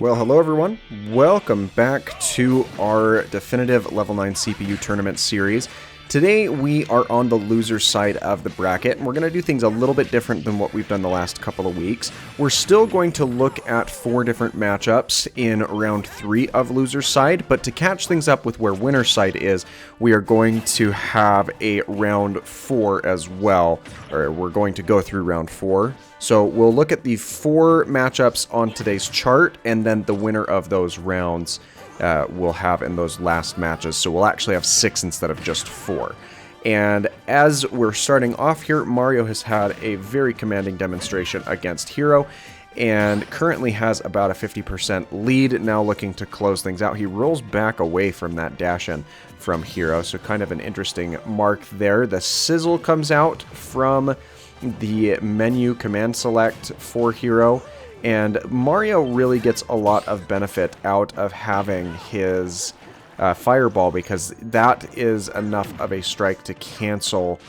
Well, hello everyone. Welcome back to our definitive level 9 CPU tournament series. Today we are on the loser side of the bracket, and we're going to do things a little bit different than what we've done the last couple of weeks. We're still going to look at 4 different matchups in round 3 of loser side, but to catch things up with where winner side is, we are going to have a round 4 as well, or we're going to go through round 4. So we'll look at the 4 matchups on today's chart, and then the winner of those rounds we'll have in those last matches. So we'll actually have 6 instead of just 4. And as we're starting off here, Mario has had a very commanding demonstration against Hero, and currently has about a 50% lead, now looking to close things out. He rolls back away from that dash-in from Hero, so kind of an interesting mark there. The sizzle comes out from the menu command select for Hero, and Mario really gets a lot of benefit out of having his fireball, because that is enough of a strike to cancel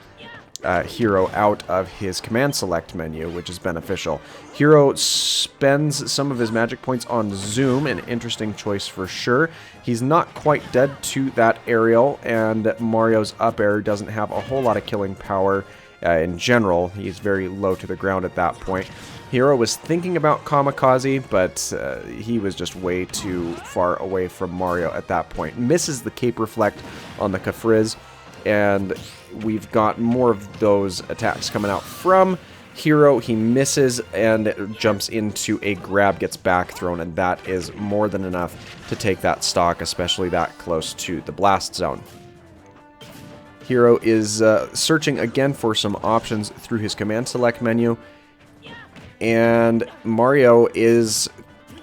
Hero out of his command select menu, which is beneficial. Hero spends some of his magic points on Zoom, an interesting choice for sure. He's not quite dead to that aerial, and Mario's up air doesn't have a whole lot of killing power in general. He's very low to the ground at that point. Hero was thinking about Kamikaze, but he was just way too far away from Mario at that point. Misses the Cape Reflect on the Kafrizz, and we've got more of those attacks coming out from Hero. He misses and jumps into a grab, gets back thrown, and that is more than enough to take that stock, especially that close to the blast zone. Hero is searching again for some options through his command select menu, and Mario is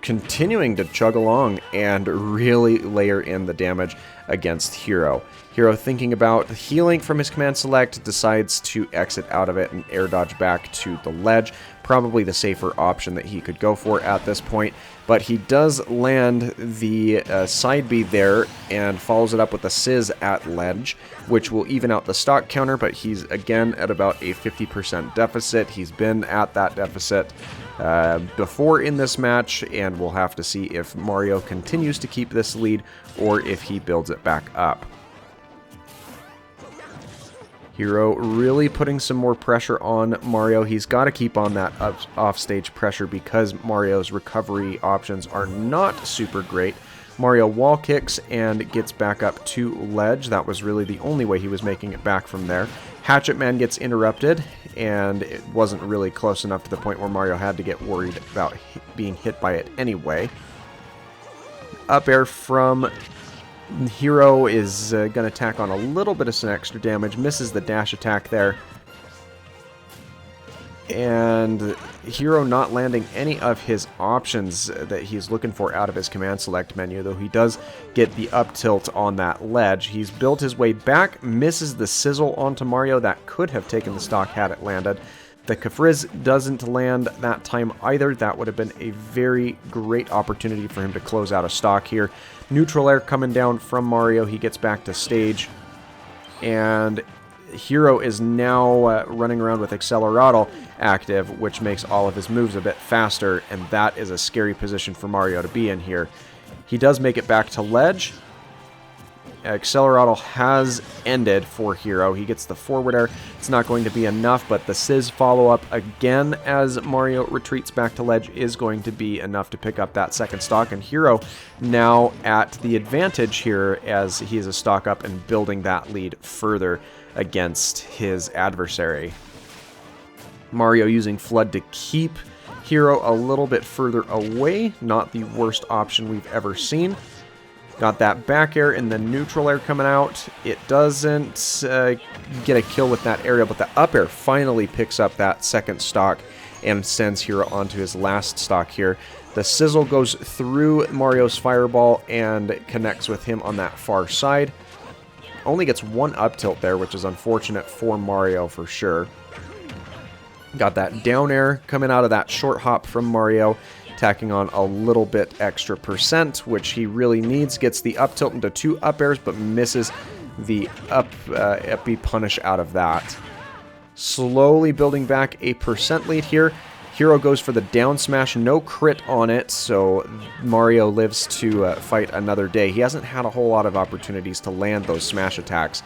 continuing to chug along and really layer in the damage against Hero. Hero, thinking about healing from his command select, decides to exit out of it and air dodge back to the ledge. Probably the safer option that he could go for at this point, but he does land the side B there and follows it up with a Sizz at ledge, which will even out the stock counter, but he's again at about a 50% deficit. He's been at that deficit before in this match, and we'll have to see if Mario continues to keep this lead or if he builds it back up. Hero really putting some more pressure on Mario. He's got to keep on that offstage pressure because Mario's recovery options are not super great. Mario wall kicks and gets back up to ledge. That was really the only way he was making it back from there. Hatchet Man gets interrupted, and it wasn't really close enough to the point where Mario had to get worried about being hit by it anyway. Up air from Hero is going to tack on a little bit of some extra damage, misses the dash attack there. And Hero not landing any of his options that he's looking for out of his command select menu, though he does get the up tilt on that ledge. He's built his way back, misses the sizzle onto Mario. That could have taken the stock had it landed. The Kafrizz doesn't land that time either. That would have been a very great opportunity for him to close out a stock here. Neutral air coming down from Mario. He gets back to stage, and Hero is now running around with Acceleratle active, which makes all of his moves a bit faster, and that is a scary position for Mario to be in here. He does make it back to ledge. Acceleratle has ended for Hero. He gets the forward air. It's not going to be enough, but the Sizz follow-up again as Mario retreats back to ledge is going to be enough to pick up that second stock, and Hero now at the advantage here as he is a stock up and building that lead further against his adversary. Mario using Flood to keep Hero a little bit further away. Not the worst option we've ever seen. Got that back air and then neutral air coming out. It doesn't get a kill with that aerial, but the up air finally picks up that second stock and sends Hero onto his last stock here. The sizzle goes through Mario's fireball and connects with him on that far side. Only gets one up tilt there, which is unfortunate for Mario for sure. Got that down air coming out of that short hop from Mario, tacking on a little bit extra percent, which he really needs. Gets the up tilt into 2 up airs, but misses the up B punish out of that. Slowly building back a percent lead here. Hero goes for the down smash, no crit on it, so Mario lives to fight another day. He hasn't had a whole lot of opportunities to land those smash attacks.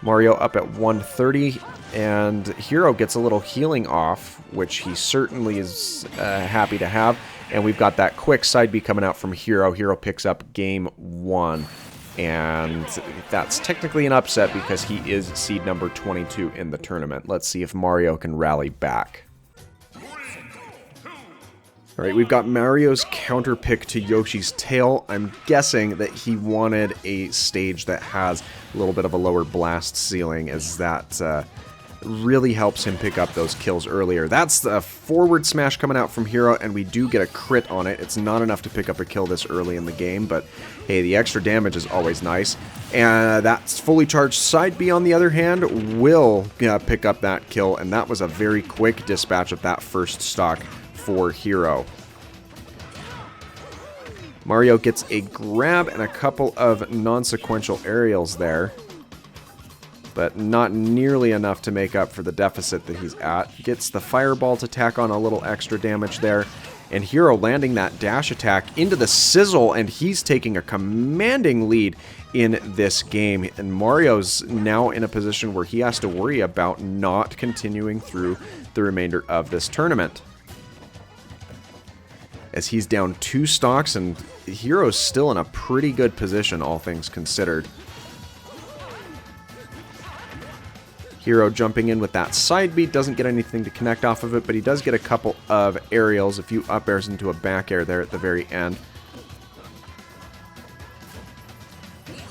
Mario up at 130, and Hero gets a little healing off, which he certainly is happy to have. And we've got that quick side B coming out from Hero. Hero picks up game 1. And that's technically an upset because he is seed number 22 in the tournament. Let's see if Mario can rally back. Alright, we've got Mario's counter pick to Yoshi's tail. I'm guessing that he wanted a stage that has a little bit of a lower blast ceiling, as that really helps him pick up those kills earlier. That's the forward smash coming out from Hero, and we do get a crit on it. It's not enough to pick up a kill this early in the game, but hey, the extra damage is always nice. And that's fully charged side B, on the other hand, will pick up that kill, and that was a very quick dispatch of that first stock for Hero. Mario gets a grab and a couple of non-sequential aerials there, but not nearly enough to make up for the deficit that he's at. Gets the fireball to tack on a little extra damage there, and Hero landing that dash attack into the sizzle, and he's taking a commanding lead in this game. And Mario's now in a position where he has to worry about not continuing through the remainder of this tournament, as he's down 2 stocks, and Hero's still in a pretty good position, all things considered. Hero jumping in with that side beat, doesn't get anything to connect off of it, but he does get a couple of aerials, a few up airs into a back air there at the very end.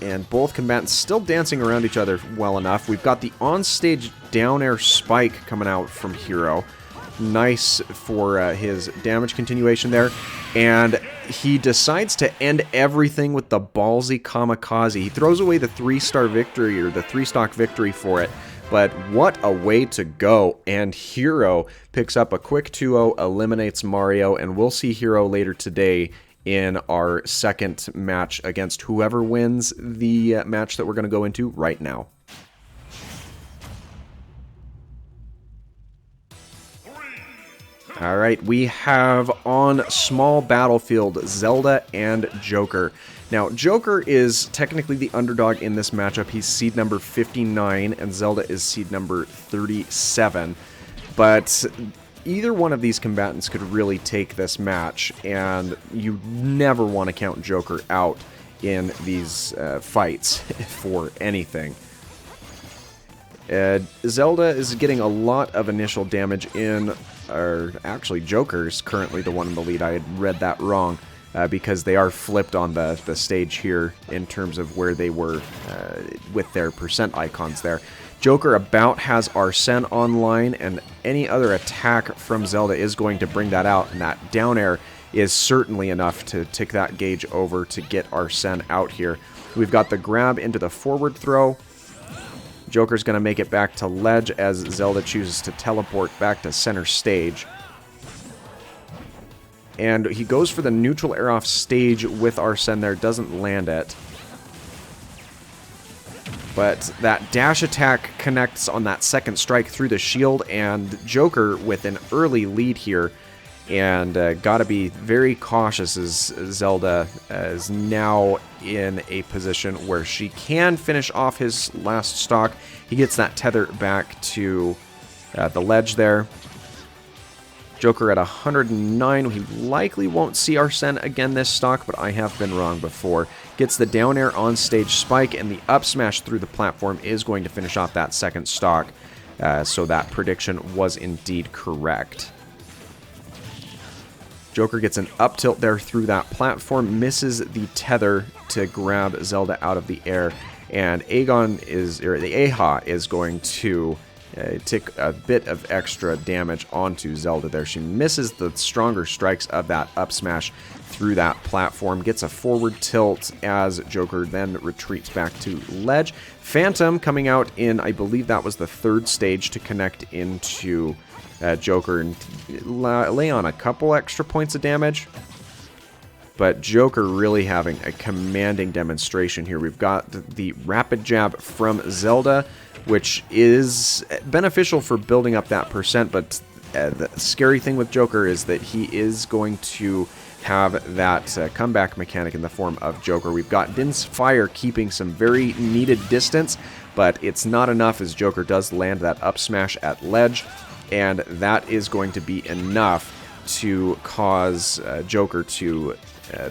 And both combatants still dancing around each other well enough. We've got the on-stage down air spike coming out from Hero. Nice for his damage continuation there. And he decides to end everything with the ballsy kamikaze. He throws away the 3-star victory, or the 3-stock victory for it. But what a way to go. And Hero picks up a quick 2-0, eliminates Mario, and we'll see Hero later today in our second match against whoever wins the match that we're going to go into right now. Alright, we have on small battlefield Zelda and Joker. Now, Joker is technically the underdog in this matchup. He's seed number 59, and Zelda is seed number 37. But either one of these combatants could really take this match, and you never want to count Joker out in these fights for anything. Zelda is getting a lot of initial damage in, or actually Joker's currently the one in the lead. I had read that wrong because they are flipped on the stage here in terms of where they were with their percent icons there. Joker about has Arsene online, and any other attack from Zelda is going to bring that out, and that down air is certainly enough to tick that gauge over to get Arsene out here. We've got the grab into the forward throw. Joker's going to make it back to ledge as Zelda chooses to teleport back to center stage. And he goes for the neutral air off stage with Arsene there, doesn't land it. But that dash attack connects on that second strike through the shield, and Joker with an early lead here. And gotta be very cautious as Zelda is now in a position where she can finish off his last stock. He gets that tether back to the ledge there. Joker at 109. He likely won't see Arsene again this stock, but I have been wrong before. Gets the down air on stage spike, and the up smash through the platform is going to finish off that second stock. So that prediction was indeed correct. Joker gets an up tilt there through that platform, misses the tether to grab Zelda out of the air, and the Aha is going to take a bit of extra damage onto Zelda there. She misses the stronger strikes of that up smash through that platform, gets a forward tilt as Joker then retreats back to ledge. Phantom coming out in, I believe that was the third stage to connect into Joker and lay on a couple extra points of damage. But Joker really having a commanding demonstration here. We've got the rapid jab from Zelda, which is beneficial for building up that percent, but The scary thing with Joker is that he is going to have that comeback mechanic in the form of Joker. We've got Din's Fire keeping some very needed distance, but it's not enough as Joker does land that up smash at ledge, and that is going to be enough to cause Joker to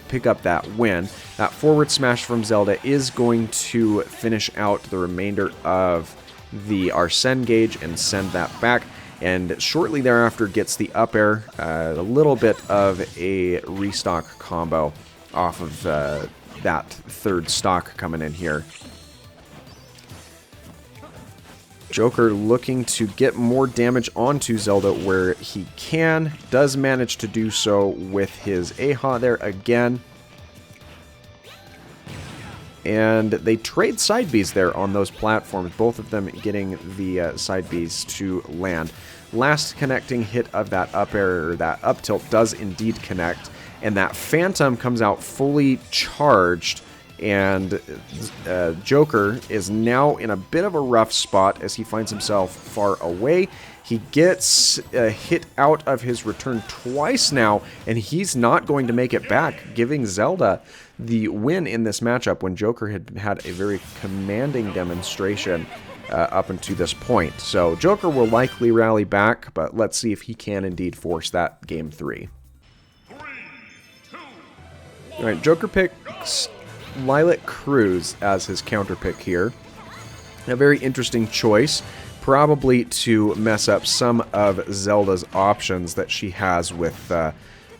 pick up that win. That forward smash from Zelda is going to finish out the remainder of the Arsene gauge and send that back. And shortly thereafter gets the up air, a little bit of a restock combo off of that third stock coming in here. Joker looking to get more damage onto Zelda where he can. Does manage to do so with his Aha there again. And they trade side Bs there on those platforms, both of them getting the side Bs to land. Last connecting hit of that up air, or that up tilt, does indeed connect, and that Phantom comes out fully charged, and Joker is now in a bit of a rough spot as he finds himself far away. He gets hit out of his return twice now, and he's not going to make it back, giving Zelda the win in this matchup when Joker had had a very commanding demonstration up until this point. So Joker will likely rally back, but let's see if he can indeed force that game 3. Alright, Joker picks Lilac Cruz as his counter pick here. A very interesting choice, probably to mess up some of Zelda's options that she has with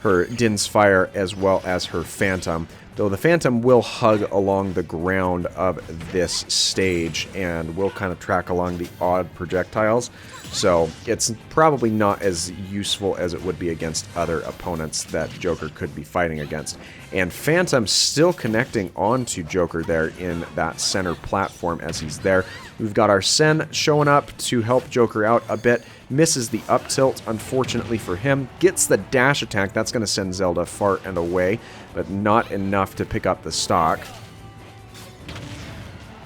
her Din's Fire as well as her Phantom. Though the Phantom will hug along the ground of this stage and will kind of track along the odd projectiles. So it's probably not as useful as it would be against other opponents that Joker could be fighting against. And Phantom still connecting onto Joker there in that center platform as he's there. We've got Arsene showing up to help Joker out a bit. Misses the up tilt, unfortunately for him. Gets the dash attack. That's going to send Zelda far and away, but not enough to pick up the stock.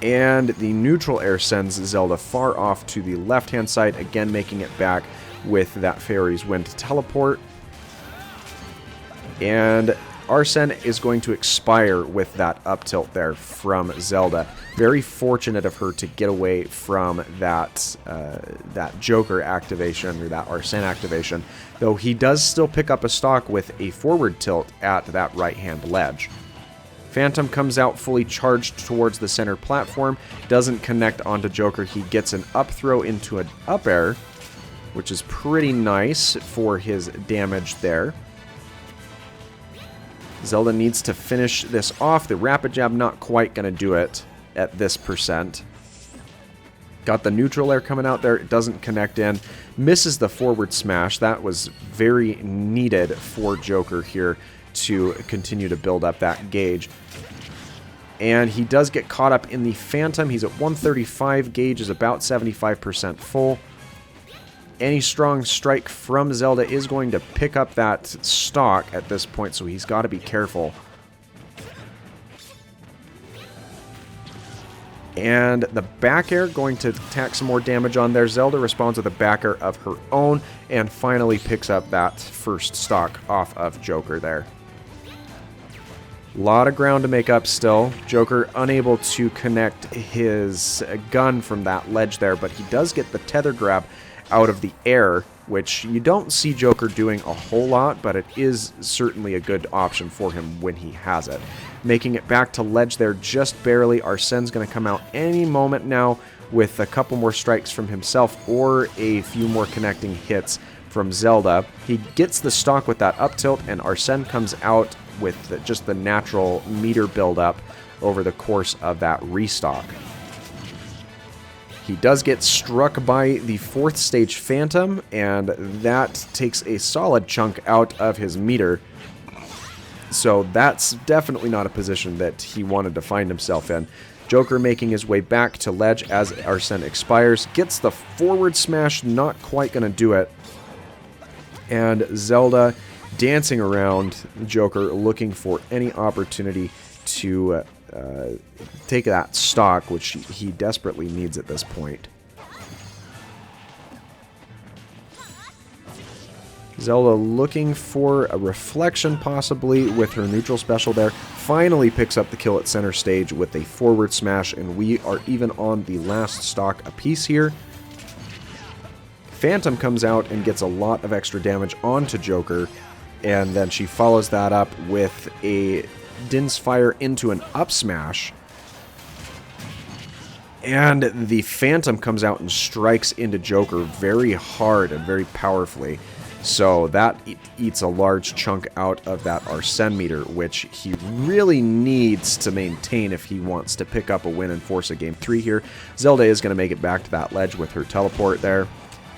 And the neutral air sends Zelda far off to the left-hand side, again making it back with that Fairy's Wind teleport. And Arsene is going to expire with that up tilt there from Zelda. Very fortunate of her to get away from that that Joker activation, or that Arsene activation, though he does still pick up a stock with a forward tilt at that right-hand ledge. Phantom comes out fully charged towards the center platform, doesn't connect onto Joker. He gets an up throw into an up air, which is pretty nice for his damage there. Zelda needs to finish this off. The rapid jab not quite going to do it at this percent. Got the neutral air coming out there. It doesn't connect in. Misses the forward smash. That was very needed for Joker here to continue to build up that gauge. And he does get caught up in the Phantom. He's at 135. Gauge is about 75% full. Any strong strike from Zelda is going to pick up that stock at this point, so he's got to be careful. And the back air going to tack some more damage on there. Zelda responds with a back air of her own and finally picks up that first stock off of Joker there. A lot of ground to make up still. Joker unable to connect his gun from that ledge there, but he does get the tether grab out of the air, which you don't see Joker doing a whole lot, but it is certainly a good option for him when he has it. Making it back to ledge there just barely. Arsene's going to come out any moment now with a couple more strikes from himself or a few more connecting hits from Zelda. He gets the stock with that up tilt, and Arsene comes out with just the natural meter buildup over the course of that restock. He does get struck by the 4th stage Phantom, and that takes a solid chunk out of his meter. So that's definitely not a position that he wanted to find himself in. Joker making his way back to ledge as Arsene expires. Gets the forward smash, not quite going to do it. And Zelda dancing around Joker, looking for any opportunity to take that stock, which he desperately needs at this point. Zelda looking for a reflection possibly with her neutral special there. Finally picks up the kill at center stage with a forward smash, and we are even on the last stock apiece here. Phantom comes out and gets a lot of extra damage onto Joker, and then she follows that up with a Din's Fire into an up smash. And the Phantom comes out and strikes into Joker very hard and very powerfully. So that eats a large chunk out of that Arsene meter, which he really needs to maintain if he wants to pick up a win and force a game 3 here. Zelda is going to make it back to that ledge with her teleport there.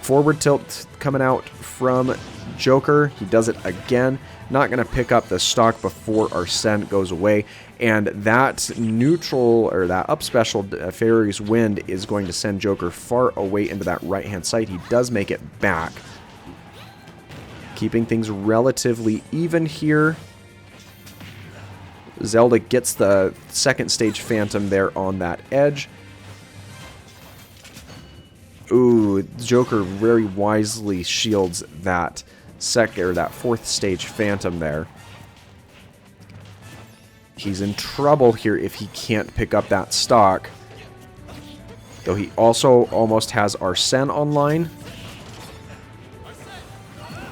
Forward tilt coming out from Joker. He does it again. Not going to pick up the stock before Arsene goes away. And that neutral, or that up special, Fairy's Wind, is going to send Joker far away into that right-hand side. He does make it back, keeping things relatively even here. Zelda gets the second stage Phantom there on that edge. Ooh, Joker very wisely shields that that fourth stage Phantom there. He's in trouble here if he can't pick up that stock. Though he also almost has Arsene online.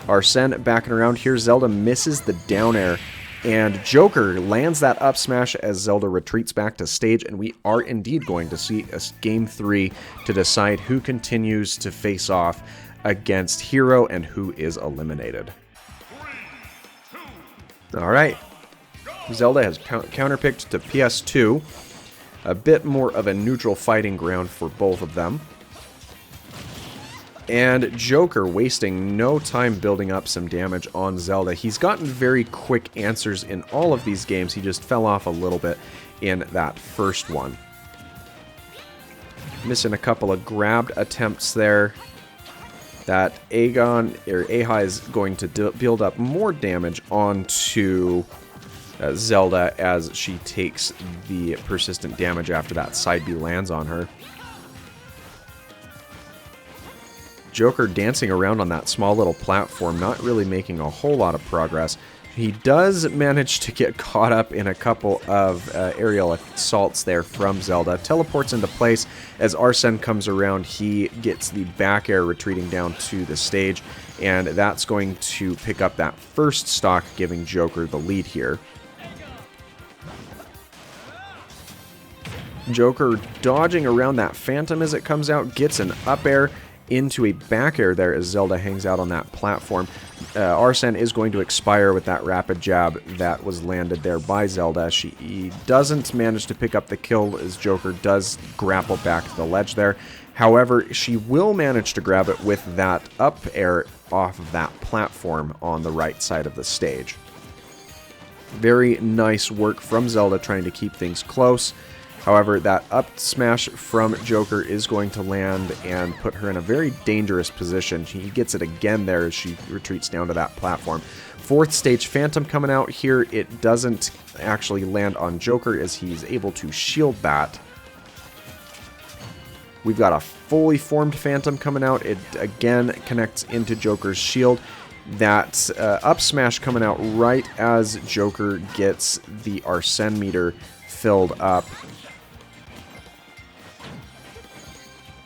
Arsene backing around here. Zelda misses the down air. And Joker lands that up smash as Zelda retreats back to stage. And we are indeed going to see a game 3 to decide who continues to face off against Hero and who is eliminated. Alright. Zelda has counterpicked to PS2. A bit more of a neutral fighting ground for both of them. And Joker wasting no time building up some damage on Zelda. He's gotten very quick answers in all of these games. He just fell off a little bit in that first one. Missing a couple of grabbed attempts there. That Aha is going to build up more damage onto Zelda as she takes the persistent damage after that side B lands on her. Joker dancing around on that small little platform, not really making a whole lot of progress. He does manage to get caught up in a couple of aerial assaults there from Zelda. Teleports into place. As Arsene comes around, he gets the back air retreating down to the stage, and that's going to pick up that first stock, giving Joker the lead here. Joker dodging around that Phantom as it comes out, gets an up air into a back air there as Zelda hangs out on that platform. Arsene is going to expire with that rapid jab that was landed there by Zelda. He doesn't manage to pick up the kill as Joker does grapple back to the ledge there. However, she will manage to grab it with that up air off of that platform on the right side of the stage. Very nice work from Zelda trying to keep things close. However, that up smash from Joker is going to land and put her in a very dangerous position. He gets it again there as she retreats down to that platform. Fourth stage Phantom coming out here. It doesn't actually land on Joker as he's able to shield that. We've got a fully formed Phantom coming out. It again connects into Joker's shield. That up smash coming out right as Joker gets the Arsene meter filled up.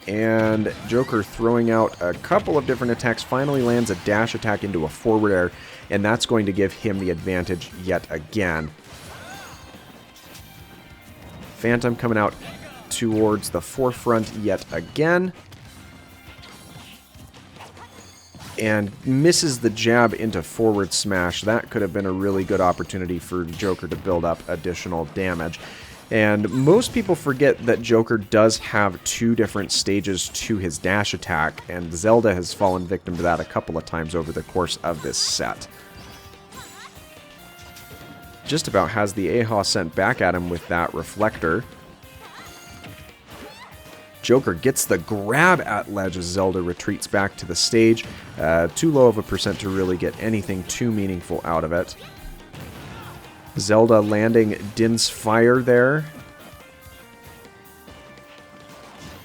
And Joker throwing out a couple of different attacks, finally lands a dash attack into a forward air, and that's going to give him the advantage yet again. Phantom coming out towards the forefront yet again. And misses the jab into forward smash. That could have been a really good opportunity for Joker to build up additional damage. And most people forget that Joker does have 2 different stages to his dash attack, and Zelda has fallen victim to that a couple of times over the course of this set. Just about has the Aha sent back at him with that reflector. Joker gets the grab at ledge as Zelda retreats back to the stage. Too low of a percent to really get anything too meaningful out of it. Zelda landing Din's Fire there.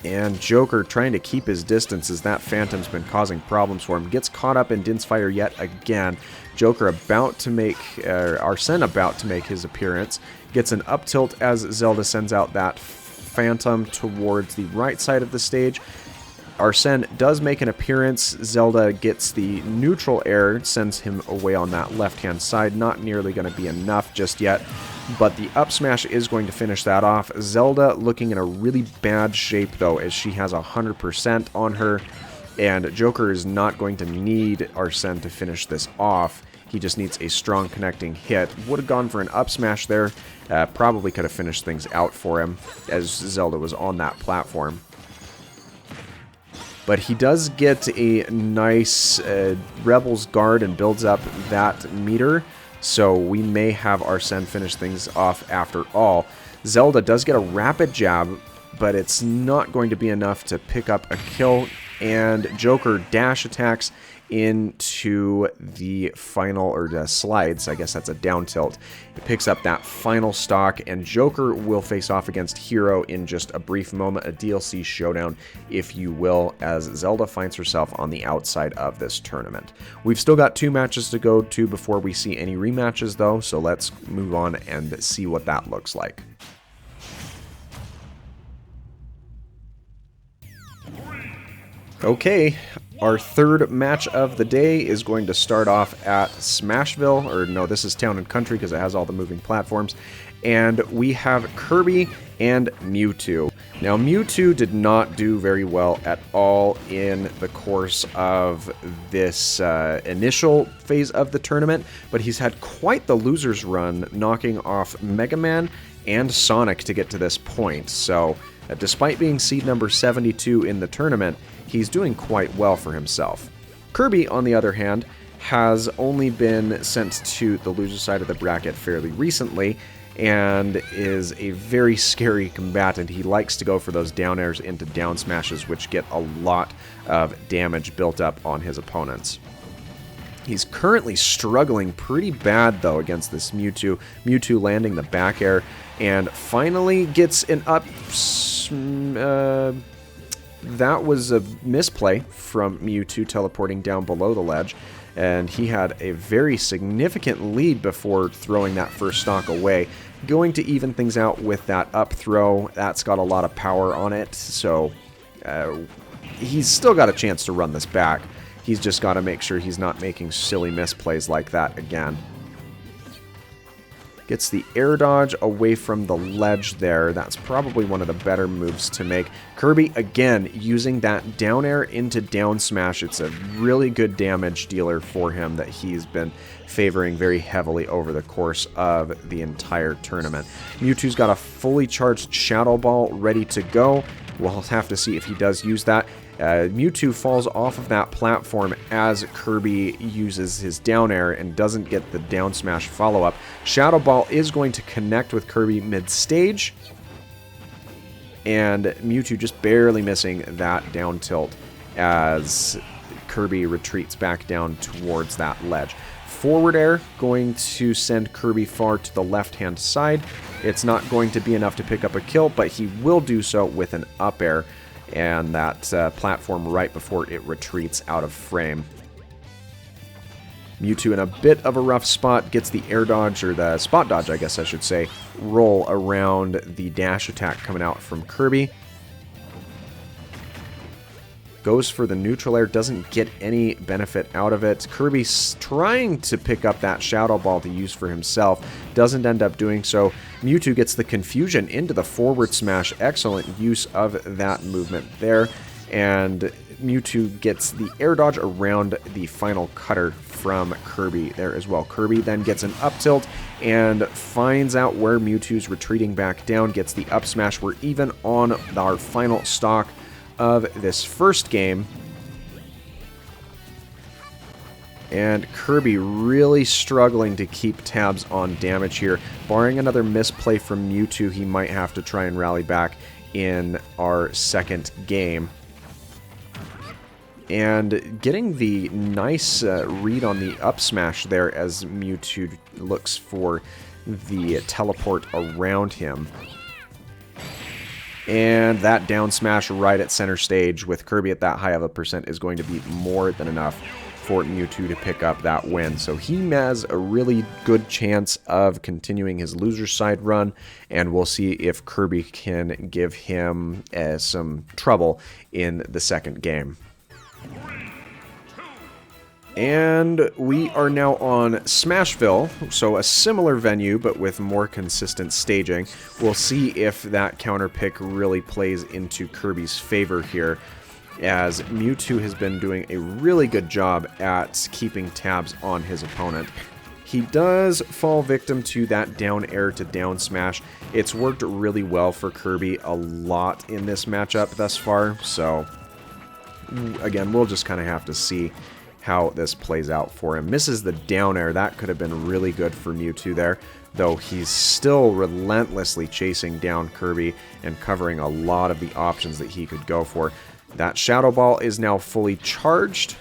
And Joker trying to keep his distance as that Phantom's been causing problems for him. Gets caught up in Din's Fire yet again. Joker about to make, Arsene about to make his appearance. Gets an up tilt as Zelda sends out that Phantom towards the right side of the stage. Arsene does make an appearance. Zelda gets the neutral air, sends him away on that left-hand side. Not nearly going to be enough just yet, but the up smash is going to finish that off. Zelda looking in a really bad shape, though, as she has 100% on her, and Joker is not going to need Arsene to finish this off. He just needs a strong connecting hit. Would have gone for an up smash there. Probably could have finished things out for him, as Zelda was on that platform. But he does get a nice Rebel's Guard and builds up that meter, so we may have Arsene finish things off after all. Zelda does get a rapid jab, but it's not going to be enough to pick up a kill, and Joker dash attacks into the final, or the slides, I guess that's a down tilt. It picks up that final stock, and Joker will face off against Hero in just a brief moment, a DLC showdown, if you will, as Zelda finds herself on the outside of this tournament. We've still got 2 matches to go to before we see any rematches, though, so let's move on and see what that looks like. Okay, our third match of the day is going to start off at Smashville, or no, this is Town and Country because it has all the moving platforms, and we have Kirby and Mewtwo. Now, Mewtwo did not do very well at all in the course of this initial phase of the tournament, but he's had quite the loser's run, knocking off Mega Man and Sonic to get to this point, so despite being seed number 72 in the tournament, he's doing quite well for himself. Kirby, on the other hand, has only been sent to the loser side of the bracket fairly recently, and is a very scary combatant. He likes to go for those down airs into down smashes, which get a lot of damage built up on his opponents. He's currently struggling pretty bad, though, against this Mewtwo. Mewtwo landing the back air, and finally gets an up... that was a misplay from Mewtwo teleporting down below the ledge, and he had a very significant lead before throwing that first stock away. Going to even things out with that up throw. That's got a lot of power on it, so he's still got a chance to run this back. He's just got to make sure he's not making silly misplays like that again. Gets the air dodge away from the ledge there. That's probably one of the better moves to make. Kirby, again, using that down air into down smash. It's a really good damage dealer for him that he's been favoring very heavily over the course of the entire tournament. Mewtwo's got a fully charged Shadow Ball ready to go. We'll have to see if he does use that. Mewtwo falls off of that platform as Kirby uses his down air and doesn't get the down smash follow-up. Shadow Ball is going to connect with Kirby mid-stage, and Mewtwo just barely missing that down tilt as Kirby retreats back down towards that ledge. Forward air going to send Kirby far to the left-hand side. It's not going to be enough to pick up a kill, but he will do so with an up air, and that platform right before it retreats out of frame. Mewtwo in a bit of a rough spot, gets the air dodge, or the spot dodge, I guess I should say, roll around the dash attack coming out from Kirby. Goes for the neutral air, doesn't get any benefit out of it. Kirby's trying to pick up that Shadow Ball to use for himself, doesn't end up doing so. Mewtwo gets the confusion into the forward smash, excellent use of that movement there, and Mewtwo gets the air dodge around the final cutter from Kirby there as well. Kirby then gets an up tilt and finds out where Mewtwo's retreating back down, gets the up smash. We're even on our final stock of this first game, and Kirby really struggling to keep tabs on damage here. Barring another misplay from Mewtwo, he might have to try and rally back in our second game. And getting the nice read on the up smash there as Mewtwo looks for the teleport around him. And that down smash right at center stage with Kirby at that high of a percent is going to be more than enough for Mewtwo to pick up that win. So he has a really good chance of continuing his loser's side run, and we'll see if Kirby can give him some trouble in the second game. And we are now on Smashville, so a similar venue but with more consistent staging. We'll see if that counter pick really plays into Kirby's favor here, as Mewtwo has been doing a really good job at keeping tabs on his opponent. He does fall victim to that down air to down smash. It's worked really well for Kirby a lot in this matchup thus far, so again, we'll just kind of have to see how this plays out for him. Misses the down air. That could have been really good for Mewtwo there, though he's still relentlessly chasing down Kirby and covering a lot of the options that he could go for. That Shadow Ball is now fully charged,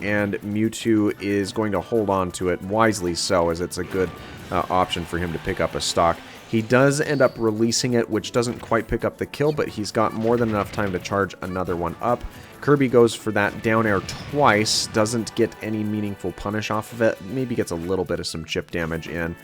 and Mewtwo is going to hold on to it, wisely so, as it's a good option for him to pick up a stock. He does end up releasing it, which doesn't quite pick up the kill, but he's got more than enough time to charge another one up. Kirby goes for that down air twice, doesn't get any meaningful punish off of it, maybe gets a little bit of some chip damage in.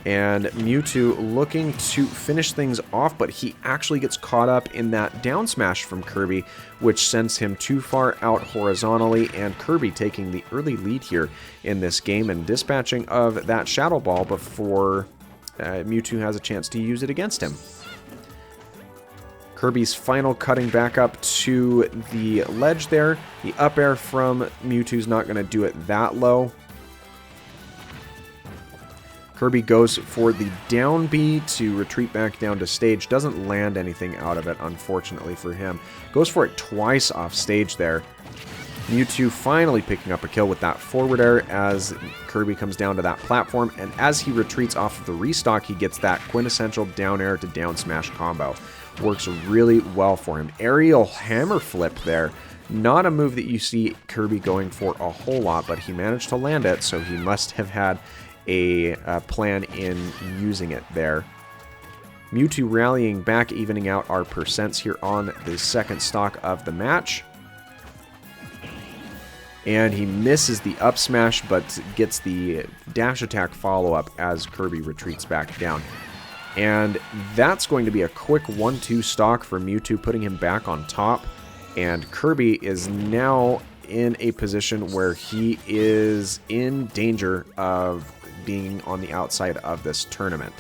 And Mewtwo looking to finish things off, but he actually gets caught up in that down smash from Kirby, which sends him too far out horizontally, and Kirby taking the early lead here in this game and dispatching of that Shadow Ball before Mewtwo has a chance to use it against him. Kirby's final cutting back up to the ledge there. The up air from Mewtwo's not going to do it that low. Kirby goes for the down B to retreat back down to stage. Doesn't land anything out of it, unfortunately for him. Goes for it twice off stage there. Mewtwo finally picking up a kill with that forward air as Kirby comes down to that platform. And as he retreats off of the restock, he gets that quintessential down air to down smash combo. Works really well for him. Aerial hammer flip there. Not a move that you see Kirby going for a whole lot, but he managed to land it, so he must have had a plan in using it there. Mewtwo rallying back, evening out our percents here on the second stock of the match. And he misses the up smash, but gets the dash attack follow-up as Kirby retreats back down. And that's going to be a quick 1-2 stock for Mewtwo, putting him back on top. And Kirby is now in a position where he is in danger of being on the outside of this tournament.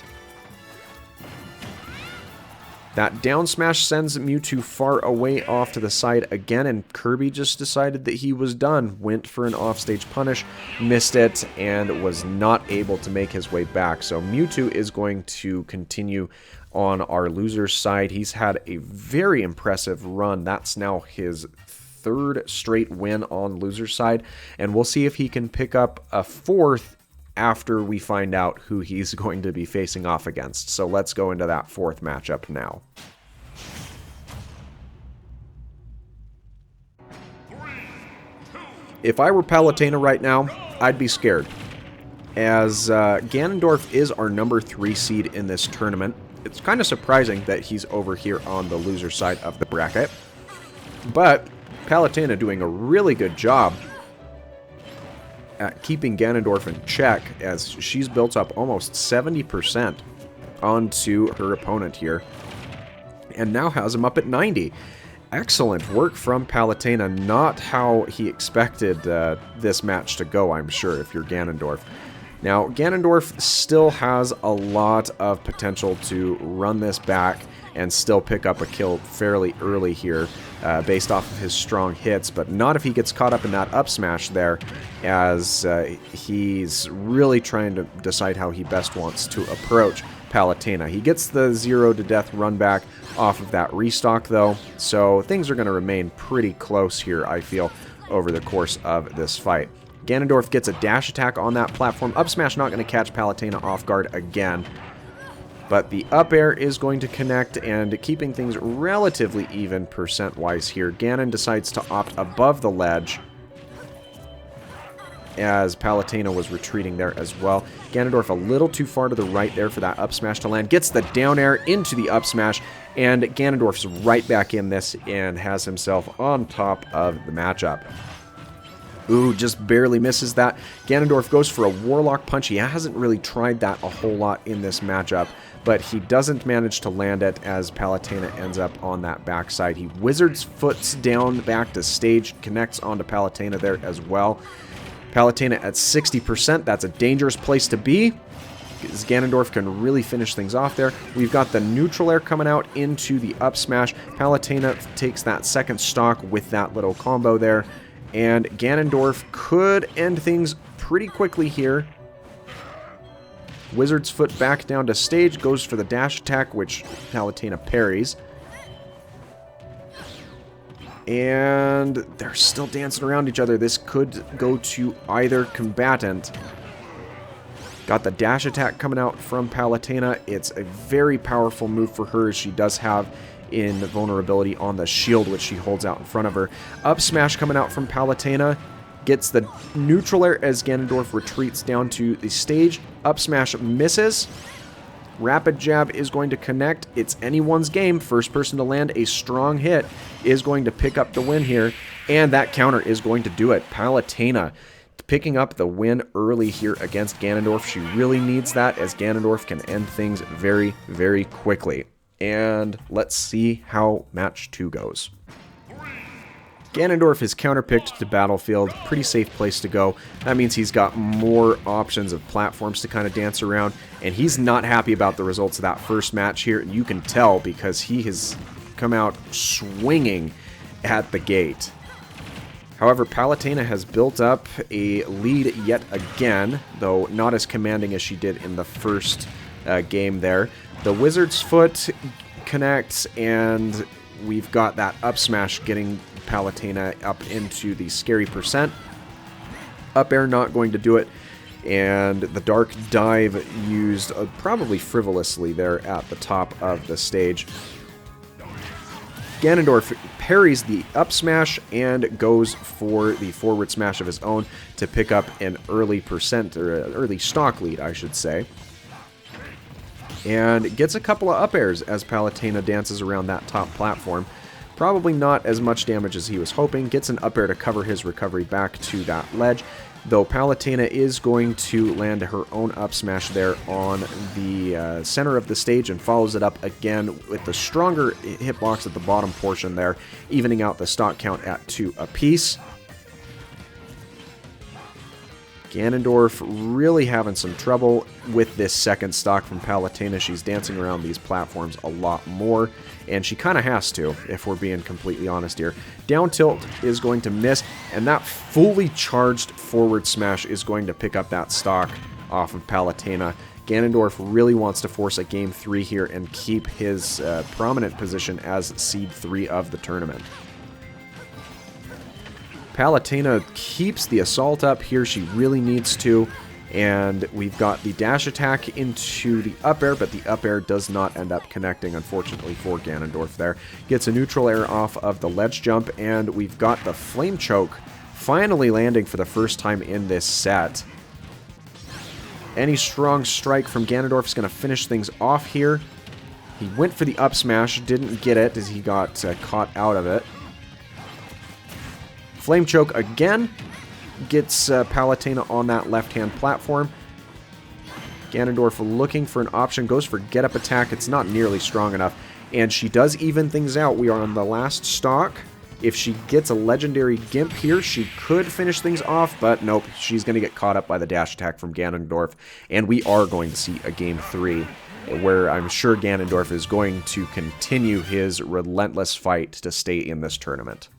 That down smash sends Mewtwo far away off to the side again, and Kirby just decided that he was done. Went for an offstage punish, missed it, and was not able to make his way back. So Mewtwo is going to continue on our loser's side. He's had a very impressive run. That's now his third straight win on loser's side, and we'll see if he can pick up a fourth after we find out who he's going to be facing off against. So let's go into that fourth matchup now. If I were Palutena right now, I'd be scared, as Ganondorf is our number 3 seed in this tournament. It's kind of surprising that he's over here on the loser side of the bracket, but Palutena doing a really good job at keeping Ganondorf in check, as she's built up almost 70% onto her opponent here, and now has him up at 90. Excellent work from Palutena. Not how he expected this match to go, I'm sure, if you're Ganondorf. Now, Ganondorf still has a lot of potential to run this back and still pick up a kill fairly early here based off of his strong hits, but not if he gets caught up in that up smash there, as he's really trying to decide how he best wants to approach Palutena. He gets the 0 to death run back off of that restock though, so things are going to remain pretty close here, I feel, over the course of this fight. Ganondorf gets a dash attack on that platform. Up smash not going to catch Palutena off guard again, but the up air is going to connect, and keeping things relatively even percent-wise here. Ganon decides to opt above the ledge, as Palutena was retreating there as well. Ganondorf a little too far to the right there for that up smash to land. Gets the down air into the up smash, and Ganondorf's right back in this and has himself on top of the matchup. Ooh, just barely misses that. Ganondorf goes for a Warlock Punch. He hasn't really tried that a whole lot in this matchup, but he doesn't manage to land it as Palutena ends up on that backside. He Wizard's Foots down back to stage, connects onto Palutena there as well. Palutena at 60%, that's a dangerous place to be, because Ganondorf can really finish things off there. We've got the neutral air coming out into the up smash. Palutena takes that second stock with that little combo there, and Ganondorf could end things pretty quickly here. Wizard's Foot back down to stage, goes for the dash attack, which Palutena parries. And they're still dancing around each other. This could go to either combatant. Got the dash attack coming out from Palutena. It's a very powerful move for her, as she does have in vulnerability on the shield, which she holds out in front of her. Up smash coming out from Palutena. Gets the neutral air as Ganondorf retreats down to the stage. Up smash misses. Rapid jab is going to connect. It's anyone's game. First person to land a strong hit is going to pick up the win here. And that counter is going to do it. Palutena picking up the win early here against Ganondorf. She really needs that, as Ganondorf can end things very, very quickly. And let's see how match 2 goes. Ganondorf is counterpicked to Battlefield. Pretty safe place to go. That means he's got more options of platforms to kind of dance around, and he's not happy about the results of that first match here. You can tell because he has come out swinging at the gate. However, Palutena has built up a lead yet again, though not as commanding as she did in the first game there. The Wizard's Foot connects, and we've got that up smash getting Palutena up into the scary percent. Up air not going to do it, and the Dark Dive used probably frivolously there at the top of the stage. Ganondorf parries the up smash and goes for the forward smash of his own to pick up an early percent, or an early stock lead, I should say. And gets a couple of up airs as Palutena dances around that top platform. Probably not as much damage as he was hoping. Gets an up air to cover his recovery back to that ledge, though Palutena is going to land her own up smash there on the center of the stage and follows it up again with the stronger hitbox at the bottom portion there, evening out the stock count at 2 apiece. Ganondorf really having some trouble with this second stock from Palutena. She's dancing around these platforms a lot more, and she kind of has to, if we're being completely honest here. Down tilt is going to miss, and that fully charged forward smash is going to pick up that stock off of Palutena. Ganondorf really wants to force a Game 3 here and keep his prominent position as Seed 3 of the tournament. Palutena keeps the assault up here. She really needs to. And we've got the dash attack into the up air, but the up air does not end up connecting, unfortunately, for Ganondorf there. Gets a neutral air off of the ledge jump, and we've got the flame choke finally landing for the first time in this set. Any strong strike from Ganondorf is going to finish things off here. He went for the up smash, didn't get it as he got caught out of it. Flame choke again, gets Palutena on that left-hand platform. Ganondorf looking for an option, goes for get-up attack. It's not nearly strong enough, and she does even things out. We are on the last stock. If she gets a legendary Gimp here, she could finish things off, but nope, she's going to get caught up by the dash attack from Ganondorf, and we are going to see a Game 3, where I'm sure Ganondorf is going to continue his relentless fight to stay in this tournament.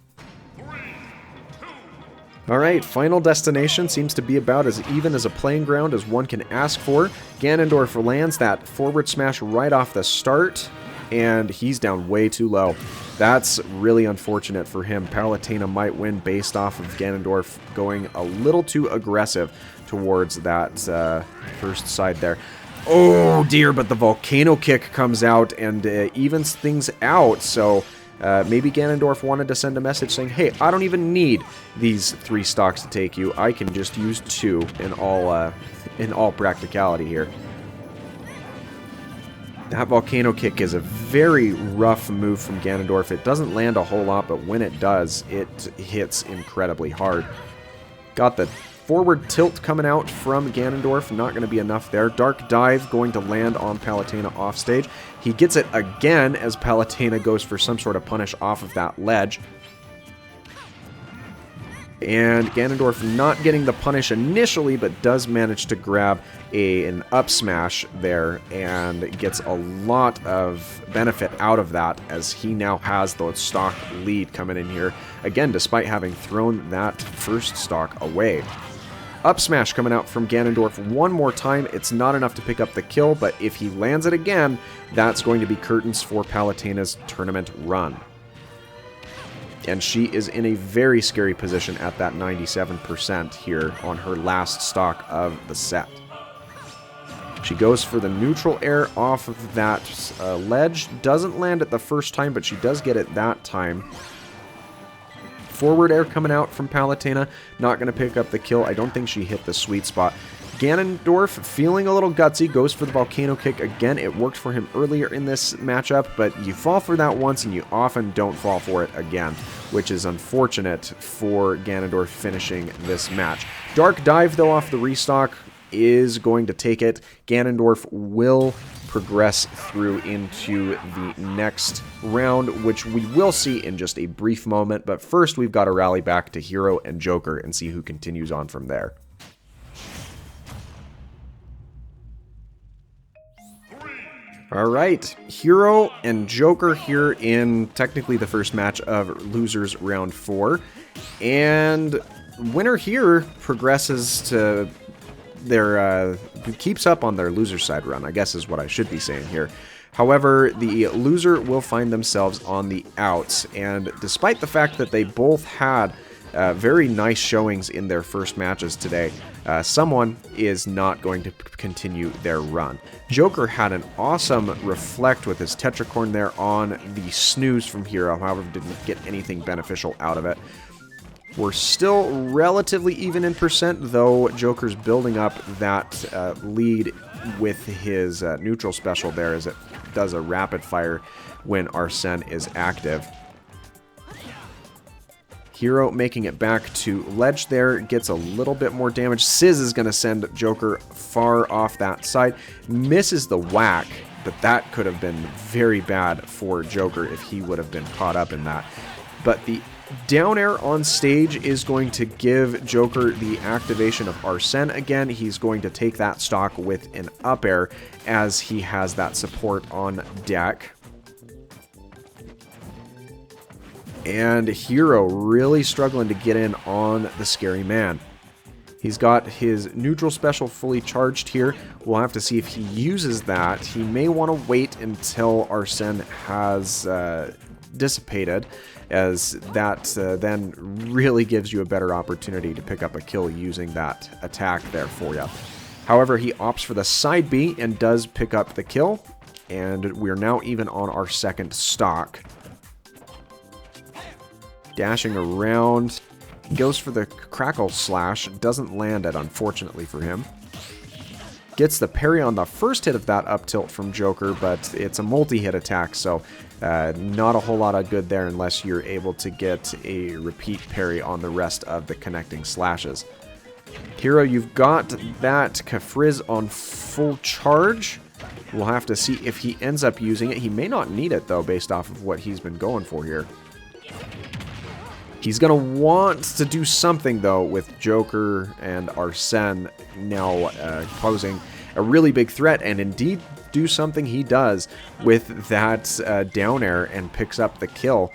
Alright, final destination seems to be about as even as a playing ground as one can ask for. Ganondorf lands that forward smash right off the start, and he's down way too low. That's really unfortunate for him. Palutena might win based off of Ganondorf going a little too aggressive towards that first side there. Oh dear, but the volcano kick comes out and evens things out, so Maybe Ganondorf wanted to send a message saying, hey, I don't even need these 3 stocks to take you. I can just use 2 in all practicality here. That volcano kick is a very rough move from Ganondorf. It doesn't land a whole lot, but when it does, it hits incredibly hard. Got the forward tilt coming out from Ganondorf. Not going to be enough there. Dark Dive going to land on Palutena offstage. He gets it again as Palutena goes for some sort of punish off of that ledge. And Ganondorf not getting the punish initially, but does manage to grab an up smash there and gets a lot of benefit out of that as he now has the stock lead coming in here. Again, despite having thrown that first stock away. Up smash coming out from Ganondorf one more time. It's not enough to pick up the kill, but if he lands it again, that's going to be curtains for Palutena's tournament run. And she is in a very scary position at that 97% here on her last stock of the set. She goes for the neutral air off of that ledge. Doesn't land it the first time, but she does get it that time. Forward air coming out from Palutena. Not going to pick up the kill. I don't think she hit the sweet spot. Ganondorf, feeling a little gutsy, goes for the volcano kick again. It worked for him earlier in this matchup, but you fall for that once and you often don't fall for it again, which is unfortunate for Ganondorf finishing this match. Dark Dive, though, off the restock is going to take it. Ganondorf will progress through into the next round, which we will see in just a brief moment, but first we've got to rally back to Hero and Joker and see who continues on from there. Alright, Hero and Joker here in technically the first match of Losers Round 4. And winner here progresses to their, keeps up on their loser side run, I guess is what I should be saying here. However, the loser will find themselves on the outs, and despite the fact that they both had very nice showings in their first matches today, someone is not going to continue their run. Joker had an awesome reflect with his Tetracorn there on the snooze from Hero, however didn't get anything beneficial out of it. We're still relatively even in percent, though Joker's building up that lead with his neutral special there as it does a rapid fire when Arsene is active. Hero making it back to ledge there, gets a little bit more damage. Sizz is going to send Joker far off that side. Misses the whack, but that could have been very bad for Joker if he would have been caught up in that. But the down air on stage is going to give Joker the activation of Arsene again. He's going to take that stock with an up air as he has that support on deck. And Hero really struggling to get in on the scary man. He's got his neutral special fully charged here. We'll have to see if he uses that. He may want to wait until Arsene has dissipated, as that then really gives you a better opportunity to pick up a kill using that attack there for you. However, he opts for the side B and does pick up the kill, and we're now even on our second stock. Dashing around, goes for the Crackle Slash, doesn't land it unfortunately for him. Gets the parry on the first hit of that up tilt from Joker, but it's a multi-hit attack, so not a whole lot of good there unless you're able to get a repeat parry on the rest of the connecting slashes. Hero, you've got that Kafrizz on full charge. We'll have to see if he ends up using it. He may not need it, though, based off of what he's been going for here. He's going to want to do something, though, with Joker and Arsene now posing a really big threat, and indeed do something he does with that down air and picks up the kill,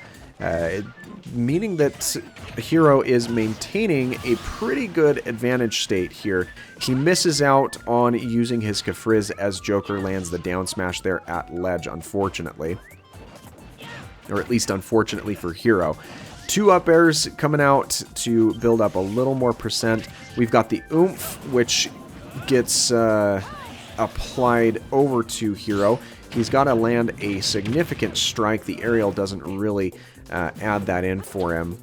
meaning that Hero is maintaining a pretty good advantage state here. He misses out on using his Kafrizz as Joker lands the down smash there at ledge, unfortunately. Or at least unfortunately for Hero. 2 up airs coming out to build up a little more percent. We've got the oomph, which gets applied over to Hero. He's got to land a significant strike. The aerial doesn't really add that in for him.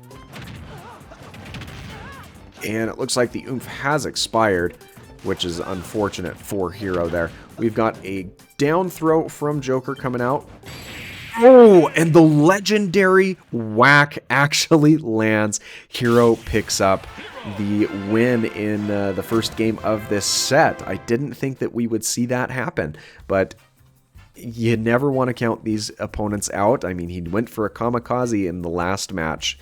And it looks like the oomph has expired, which is unfortunate for Hero there. We've got a down throw from Joker coming out. Oh, and the legendary whack actually lands. Hero picks up the win in the first game of this set. I didn't think that we would see that happen, but you never want to count these opponents out. I mean, he went for a kamikaze in the last match,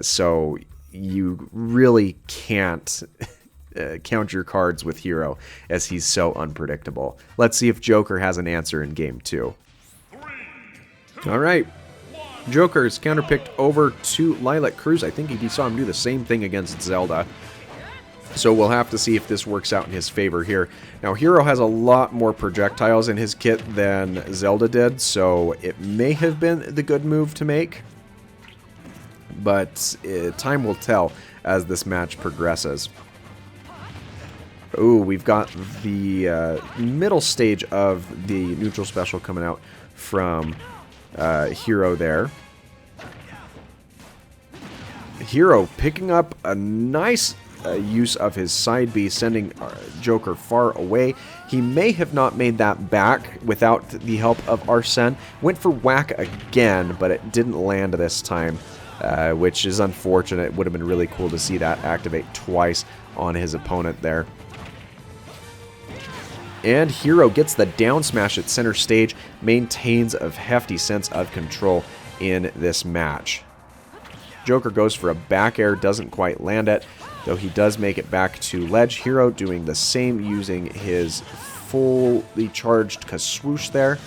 so you really can't count your cards with Hero, as he's so unpredictable. Let's see if Joker has an answer in game 2. Alright, Joker is counterpicked over to Lilac Cruz. I think he saw him do the same thing against Zelda. So we'll have to see if this works out in his favor here. Now, Hero has a lot more projectiles in his kit than Zelda did, so it may have been the good move to make. But time will tell as this match progresses. Ooh, we've got the middle stage of the neutral special coming out from Hero there. Hero picking up a nice use of his side B, sending Joker far away. He may have not made that back without the help of Arsene. Went for whack again, but it didn't land this time, which is unfortunate. It would have been really cool to see that activate twice on his opponent there. And Hero gets the down smash at center stage, maintains a hefty sense of control in this match. Joker goes for a back air, doesn't quite land it, though he does make it back to ledge. Hero doing the same, using his fully charged Kaswoosh there.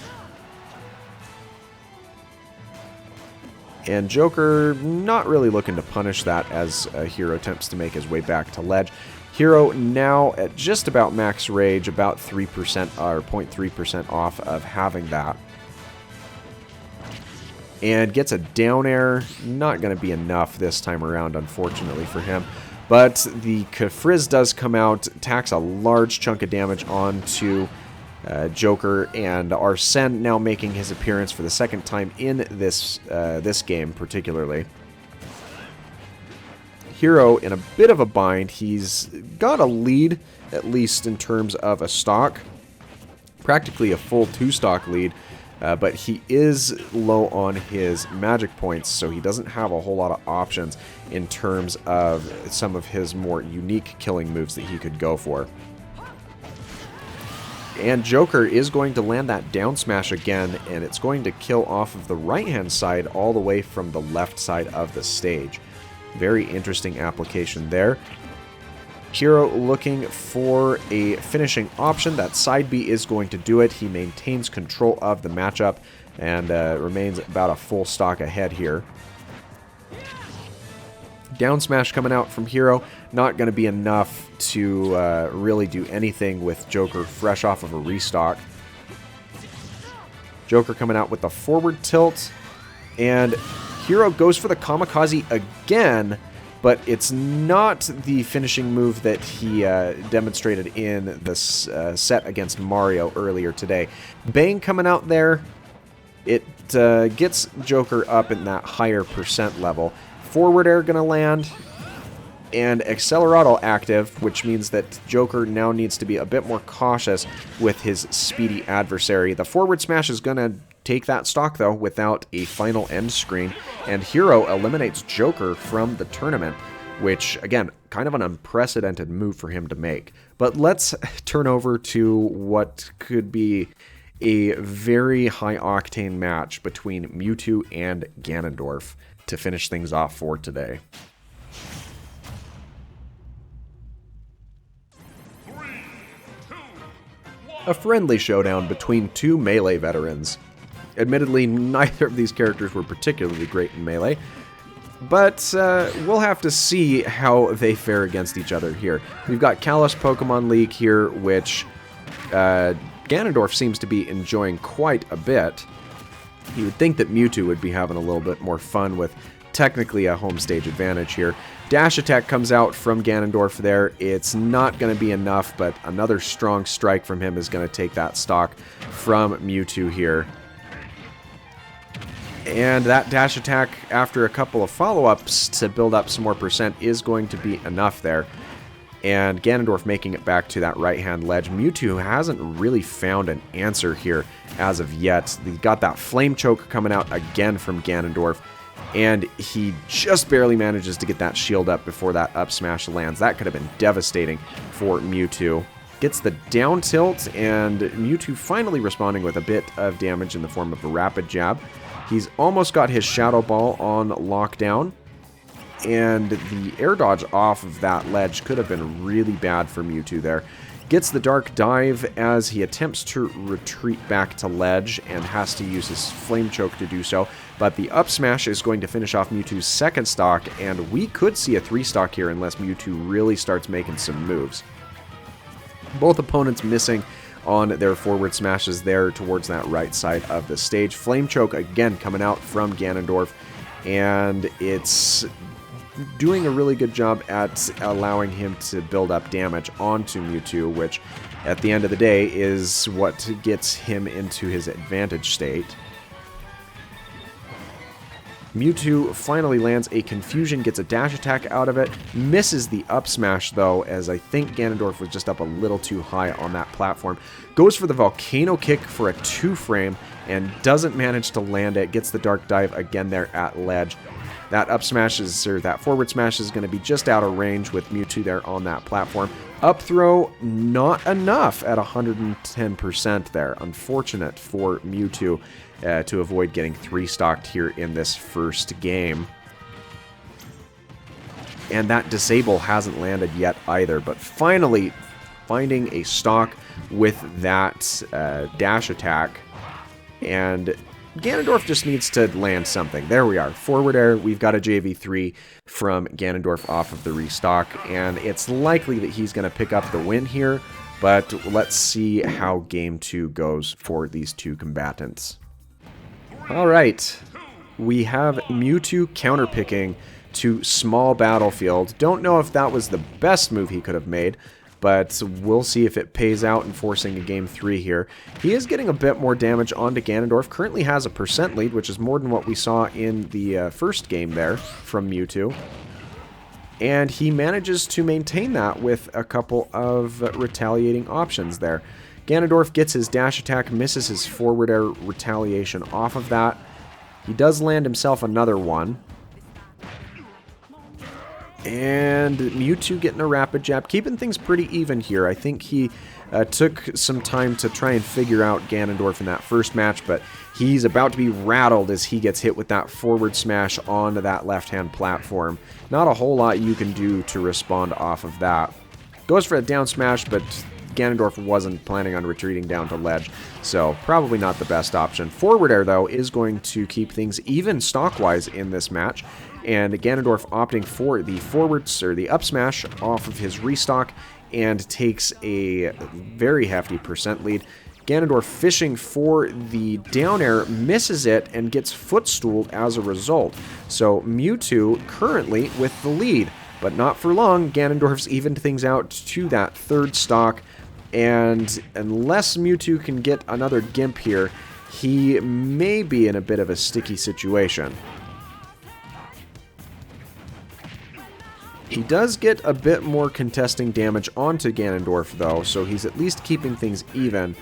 And Joker not really looking to punish that as Hero attempts to make his way back to ledge. Hero now at just about max rage, about 3% or 0.3% off of having that. And gets a down air. Not going to be enough this time around, unfortunately for him. But the Kafrizz does come out, tacks a large chunk of damage onto Joker, and Arsene now making his appearance for the second time in this game particularly. Hero in a bit of a bind. He's got a lead, at least in terms of a stock. Practically a full 2-stock lead, but he is low on his magic points, so he doesn't have a whole lot of options in terms of some of his more unique killing moves that he could go for. And Joker is going to land that down smash again, and it's going to kill off of the right-hand side all the way from the left side of the stage. Very interesting application there. Hero looking for a finishing option. That side B is going to do it. He maintains control of the matchup and remains about a full stock ahead here. Down smash coming out from Hero. Not going to be enough to really do anything with Joker fresh off of a restock. Joker coming out with the forward tilt. And Hero goes for the kamikaze again, but it's not the finishing move that he demonstrated in this set against Mario earlier today. Bang coming out there. It gets Joker up in that higher percent level. Forward air going to land, and Accelerato active, which means that Joker now needs to be a bit more cautious with his speedy adversary. The forward smash is going to take that stock, though, without a final end screen, and Hero eliminates Joker from the tournament, which, again, kind of an unprecedented move for him to make. But let's turn over to what could be a very high-octane match between Mewtwo and Ganondorf to finish things off for today. A friendly showdown between two Melee veterans. Admittedly, neither of these characters were particularly great in Melee, but we'll have to see how they fare against each other here. We've got Kalos Pokemon League here, which Ganondorf seems to be enjoying quite a bit. You would think that Mewtwo would be having a little bit more fun with technically a home stage advantage here. Dash attack comes out from Ganondorf there. It's not going to be enough, but another strong strike from him is going to take that stock from Mewtwo here. And that dash attack, after a couple of follow-ups to build up some more percent, is going to be enough there. And Ganondorf making it back to that right-hand ledge. Mewtwo hasn't really found an answer here as of yet. He got that Flame Choke coming out again from Ganondorf, and he just barely manages to get that shield up before that up smash lands. That could have been devastating for Mewtwo. Gets the down tilt, and Mewtwo finally responding with a bit of damage in the form of a rapid jab. He's almost got his Shadow Ball on lockdown, and the air dodge off of that ledge could have been really bad for Mewtwo there. Gets the Dark Dive as he attempts to retreat back to ledge and has to use his Flame Choke to do so. But the up smash is going to finish off Mewtwo's second stock, and we could see a 3-stock here unless Mewtwo really starts making some moves. Both opponents missing on their forward smashes there towards that right side of the stage. Flame Choke again coming out from Ganondorf, and it's doing a really good job at allowing him to build up damage onto Mewtwo, which at the end of the day is what gets him into his advantage state. Mewtwo finally lands a Confusion, gets a dash attack out of it, misses the up smash though, as I think Ganondorf was just up a little too high on that platform. Goes for the Volcano Kick for a 2-frame and doesn't manage to land it, gets the Dark Dive again there at ledge. That up smash is, or that forward smash is going to be just out of range with Mewtwo there on that platform. Up throw, not enough at 110% there. Unfortunate for Mewtwo to avoid getting 3-stocked here in this first game. And that disable hasn't landed yet either, but finally finding a stock with that dash attack, and Ganondorf just needs to land something. There we are. Forward air. We've got a JV3 from Ganondorf off of the restock, and it's likely that he's going to pick up the win here, but let's see how Game 2 goes for these two combatants. Alright, we have Mewtwo counterpicking to Small Battlefield. Don't know if that was the best move he could have made, but we'll see if it pays out in forcing a Game 3 here. He is getting a bit more damage onto Ganondorf. Currently has a percent lead, which is more than what we saw in the first game there from Mewtwo. And he manages to maintain that with a couple of retaliating options there. Ganondorf gets his dash attack, misses his forward air retaliation off of that. He does land himself another one. And Mewtwo getting a rapid jab, keeping things pretty even here. I think he took some time to try and figure out Ganondorf in that first match, but he's about to be rattled as he gets hit with that forward smash onto that left-hand platform. Not a whole lot you can do to respond off of that. Goes for a down smash, but Ganondorf wasn't planning on retreating down to ledge, so probably not the best option. Forward air, though, is going to keep things even stock-wise in this match, and Ganondorf opting for the forwards, or the up smash, off of his restock, and takes a very hefty percent lead. Ganondorf fishing for the down air, misses it, and gets footstooled as a result. So Mewtwo currently with the lead, but not for long. Ganondorf's evened things out to that third stock, and unless Mewtwo can get another Gimp here, he may be in a bit of a sticky situation. He does get a bit more contesting damage onto Ganondorf, though, so he's at least keeping things even.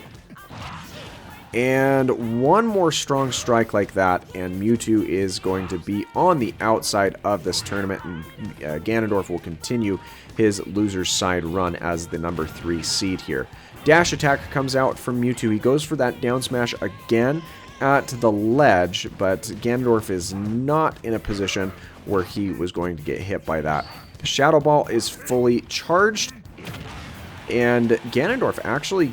And one more strong strike like that, and Mewtwo is going to be on the outside of this tournament, and Ganondorf will continue his loser's side run as the number 3 seed here. Dash attack comes out from Mewtwo. He goes for that down smash again at the ledge, but Ganondorf is not in a position where he was going to get hit by that. Shadow Ball is fully charged, and Ganondorf actually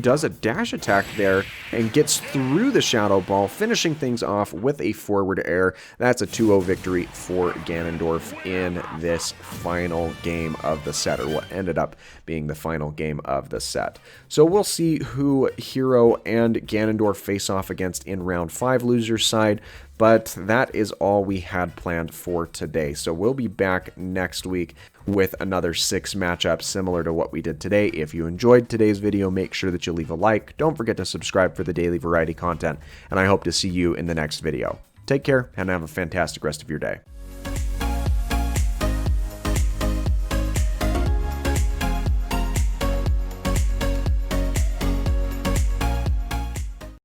does a dash attack there and gets through the Shadow Ball, finishing things off with a forward air. That's a 2-0 victory for Ganondorf in this final game of the set, or what ended up being the final game of the set. So we'll see who Hero and Ganondorf face off against in round 5 loser's side. But that is all we had planned for today. So we'll be back next week with another 6 matchups similar to what we did today. If you enjoyed today's video, make sure that you leave a like. Don't forget to subscribe for the daily variety content, and I hope to see you in the next video. Take care and have a fantastic rest of your day.